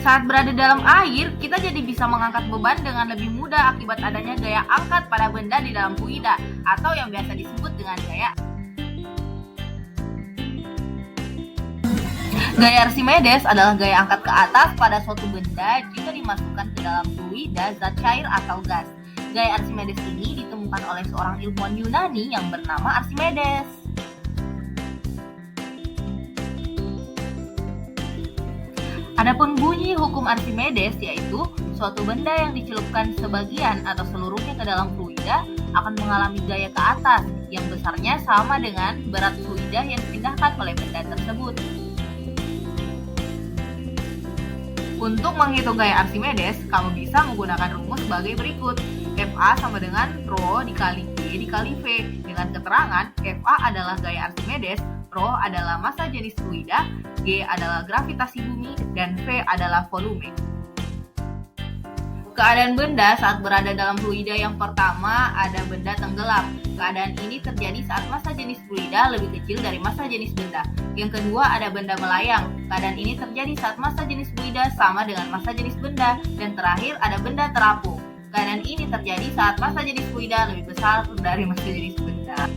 Saat berada dalam air, kita jadi bisa mengangkat beban dengan lebih mudah akibat adanya gaya angkat pada benda di dalam fluida, atau yang biasa disebut dengan gaya Archimedes adalah gaya angkat ke atas pada suatu benda jika dimasukkan ke dalam fluida, zat cair atau gas. Gaya Archimedes ini ditemukan oleh seorang ilmuwan Yunani yang bernama Archimedes. Adapun bunyi hukum Archimedes yaitu suatu benda yang dicelupkan sebagian atau seluruhnya ke dalam fluida akan mengalami gaya ke atas yang besarnya sama dengan berat fluida yang dipindahkan oleh benda tersebut. Untuk menghitung gaya Archimedes, kamu bisa menggunakan rumus sebagai berikut. FA sama dengan Rho dikali G dikali V. Dengan keterangan, FA adalah gaya Archimedes, Rho adalah massa jenis fluida, G adalah gravitasi bumi, dan V adalah volume. Keadaan benda saat berada dalam fluida yang pertama ada benda tenggelam. Keadaan ini terjadi saat massa jenis fluida lebih kecil dari massa jenis benda. Yang kedua ada benda melayang. Keadaan ini terjadi saat massa jenis fluida sama dengan massa jenis benda. Dan terakhir ada benda terapung. Keadaan ini terjadi saat massa jenis fluida lebih besar dari massa jenis benda.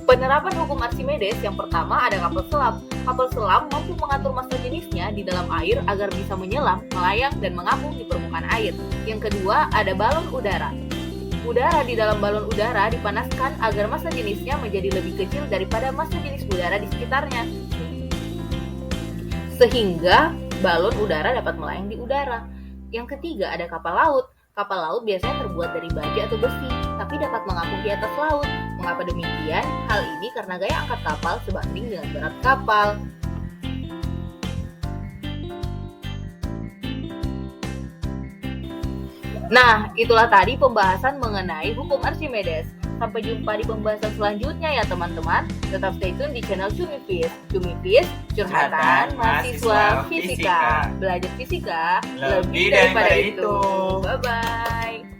Penerapan hukum Archimedes yang pertama ada kapal selam. Kapal selam mampu mengatur massa jenisnya di dalam air agar bisa menyelam, melayang, dan mengapung di permukaan air. Yang kedua ada balon udara. Udara di dalam balon udara dipanaskan agar massa jenisnya menjadi lebih kecil daripada massa jenis udara di sekitarnya, sehingga balon udara dapat melayang di udara. Yang ketiga ada kapal laut. Kapal laut biasanya terbuat dari baja atau besi, tapi dapat mengapung di atas laut. Mengapa demikian? Hal ini karena gaya angkat kapal sebanding dengan berat kapal. Nah, itulah tadi pembahasan mengenai hukum Archimedes. Sampai jumpa di pembahasan selanjutnya ya teman-teman. Tetap stay tune di channel Cumipis. Cumipis, curhatan mahasiswa fisika. Belajar fisika lebih daripada itu. Bye-bye.